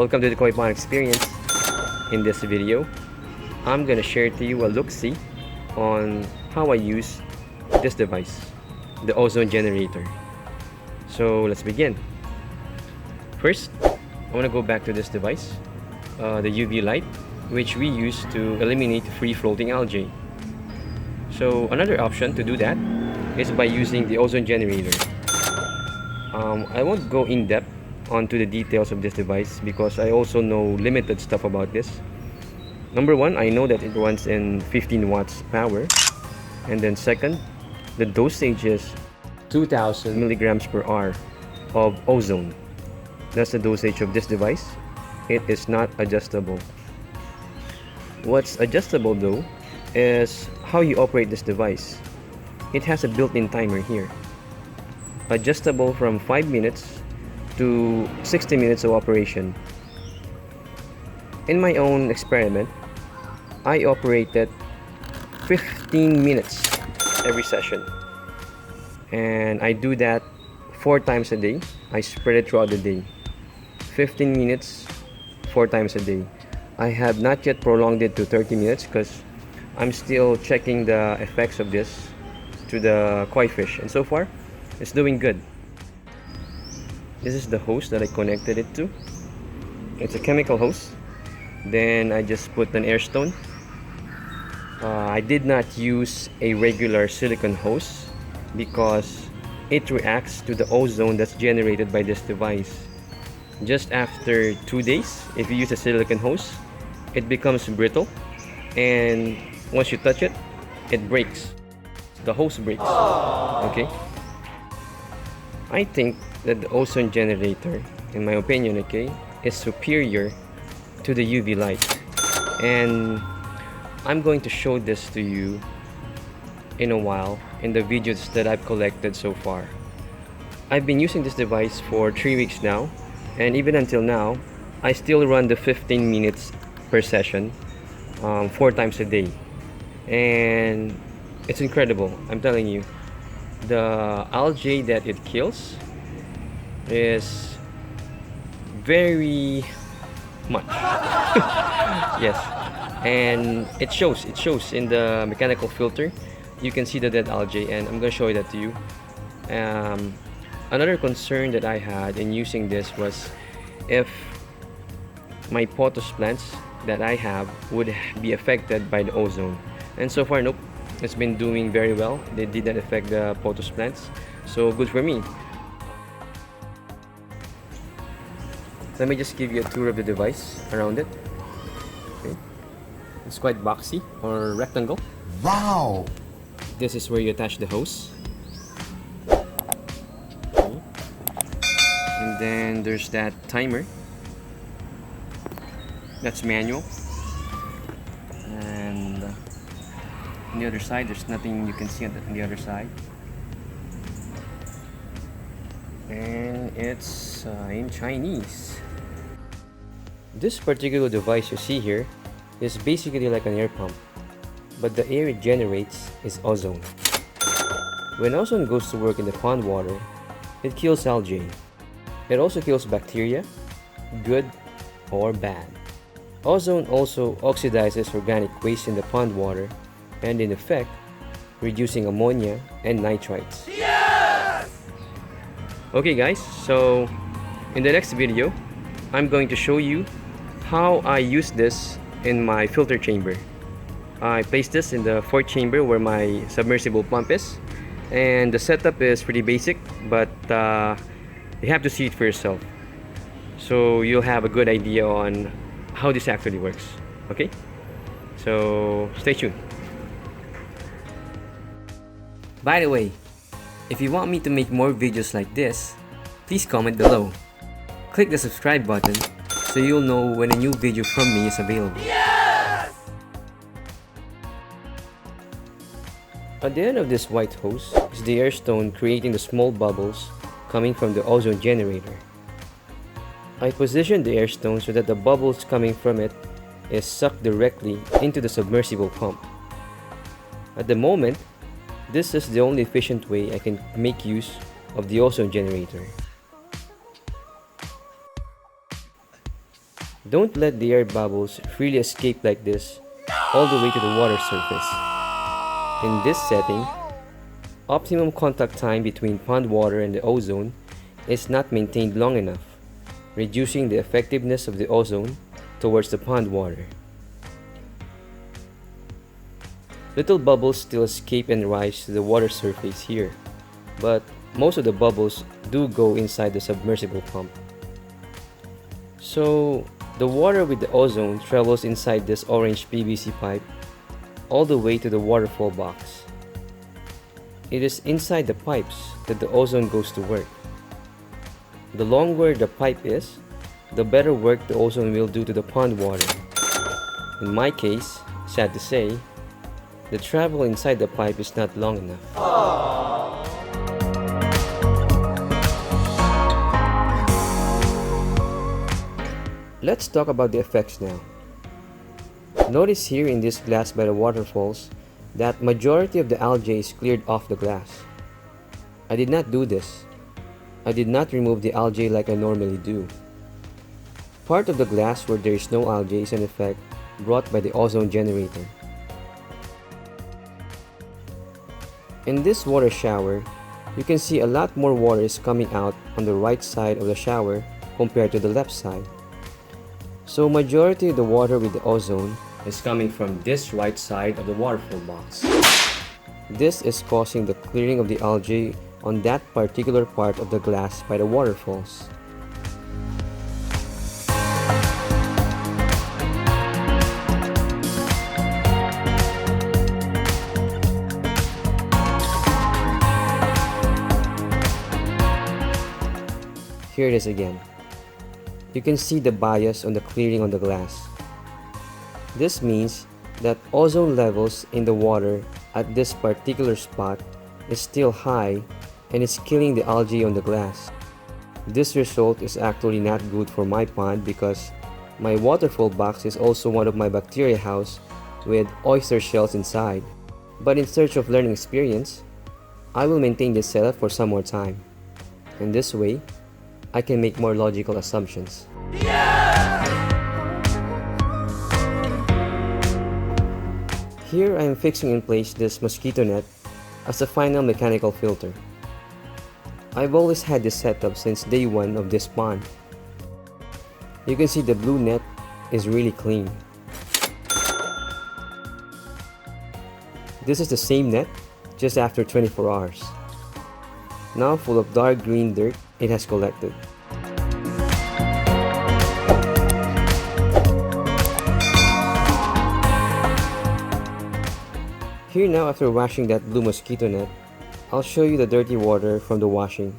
Welcome to the Koi Pond experience. In this video, I'm gonna share to you a look-see on how I use this device, the ozone generator. So let's begin. First, I want to go back to this device, the UV light, which we use to eliminate free-floating algae. So another option to do that is by using the ozone generator. I won't go in depth onto the details of this device because I also know limited stuff about this. Number one, I know that it runs in 15 watts power, and then second, the dosage is 2000 milligrams per hour of ozone. That's the dosage of this device. It is not adjustable. What's adjustable though is how you operate this device. It has a built-in timer here, adjustable from 5 minutes to 60 minutes of operation. In my own experiment, I operated 15 minutes every session, and I do that 4 times a day. I spread it throughout the day. 15 minutes 4 times a day. I have not yet prolonged it to 30 minutes because I'm still checking the effects of this to the koi fish, and so far it's doing good. This is the hose that I connected it to. It's a chemical hose. Then I just put an Airstone. I did not use a regular silicone hose because it reacts to the ozone that's generated by this device. Just after 2 days, if you use a silicone hose, it becomes brittle, and once you touch it, it breaks. The hose breaks. Okay? I think that the ozone generator, in my opinion, okay, is superior to the UV light, and I'm going to show this to you in a while in the videos that I've collected so far. I've been using this device for 3 weeks now, and even until now I still run the 15 minutes per session, 4 times a day, and it's incredible. I'm telling you, the algae that it kills is very much. Yes, and it shows in the mechanical filter. You can see the dead algae, and I'm gonna show that to you. Another concern that I had in using this was if my pothos plants that I have would be affected by the ozone, and so far nope, it's been doing very well. They did not affect the pothos plants, so good for me. Let me just give you a tour of the device around it. Okay. It's quite boxy or rectangle. Wow! This is where you attach the hose. Okay. And then there's that timer. That's manual. And on the other side, there's nothing you can see on the other side. And it's in Chinese. This particular device you see here is basically like an air pump, but the air it generates is ozone. When ozone goes to work in the pond water, it kills algae. It also kills bacteria, good or bad. Ozone also oxidizes organic waste in the pond water, and in effect, reducing ammonia and nitrites. Yes! Okay guys, so in the next video, I'm going to show you how I use this in my filter chamber. I placed this in the 4th chamber where my submersible pump is, and the setup is pretty basic, but you have to see it for yourself, so you'll have a good idea on how this actually works. Okay, so stay tuned. By the way, if you want me to make more videos like this, please comment below. Click the subscribe button so you'll know when a new video from me is available. Yes! At the end of this white hose is the Airstone creating the small bubbles coming from the ozone generator. I positioned the Airstone so that the bubbles coming from it is sucked directly into the submersible pump. At the moment, this is the only efficient way I can make use of the ozone generator. Don't let the air bubbles freely escape like this all the way to the water surface. In this setting, optimum contact time between pond water and the ozone is not maintained long enough, reducing the effectiveness of the ozone towards the pond water. Little bubbles still escape and rise to the water surface here, but most of the bubbles do go inside the submersible pump. So, the water with the ozone travels inside this orange PVC pipe all the way to the waterfall box. It is inside the pipes that the ozone goes to work. The longer the pipe is, the better work the ozone will do to the pond water. In my case, sad to say, the travel inside the pipe is not long enough. Let's talk about the effects now. Notice here in this glass by the waterfalls that majority of the algae is cleared off the glass. I did not do this. I did not remove the algae like I normally do. Part of the glass where there is no algae is an effect brought by the ozone generator. In this water shower, you can see a lot more water is coming out on the right side of the shower compared to the left side. So majority of the water with the ozone is coming from this right side of the waterfall box. This is causing the clearing of the algae on that particular part of the glass by the waterfalls. Here it is again. You can see the bias on the clearing on the glass. This means that ozone levels in the water at this particular spot is still high and is killing the algae on the glass. This result is actually not good for my pond because my waterfall box is also one of my bacteria house with oyster shells inside. But in search of learning experience, I will maintain this setup for some more time. In this way, I can make more logical assumptions. Here I am fixing in place this mosquito net as a final mechanical filter. I've always had this setup since day one of this pond. You can see the blue net is really clean. This is the same net just after 24 hours. Now full of dark green dirt it has collected. Here now, after washing that blue mosquito net, I'll show you the dirty water from the washing.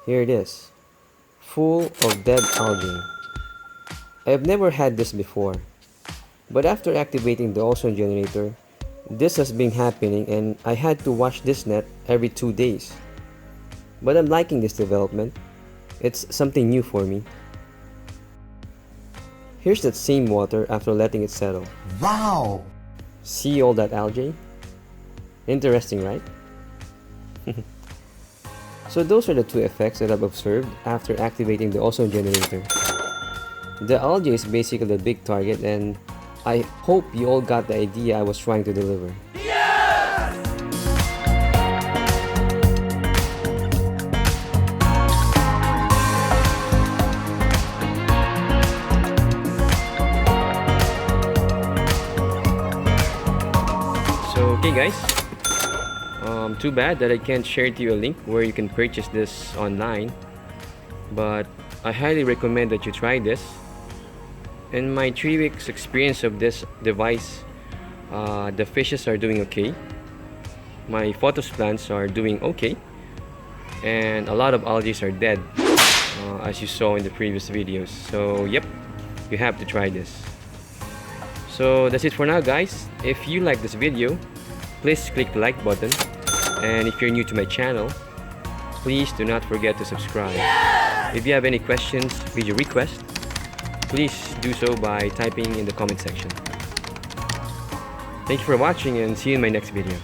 Here it is, full of dead algae. I have never had this before, but after activating the ozone generator, this has been happening and I had to wash this net every 2 days. But I'm liking this development. It's something new for me. Here's that same water after letting it settle. Wow! See all that algae? Interesting, right? So those are the two effects that I've observed after activating the ozone generator. The algae is basically the big target and I hope you all got the idea I was trying to deliver. Okay guys, too bad that I can't share to you a link where you can purchase this online, but I highly recommend that you try this. In my 3 weeks experience of this device, the fishes are doing okay, my photos plants are doing okay, and a lot of algae are dead, as you saw in the previous videos. So yep, you have to try this. So that's it for now guys. If you like this video, please click the like button, and if you're new to my channel, please do not forget to subscribe. If you have any questions, video requests, please do so by typing in the comment section. Thank you for watching and see you in my next video.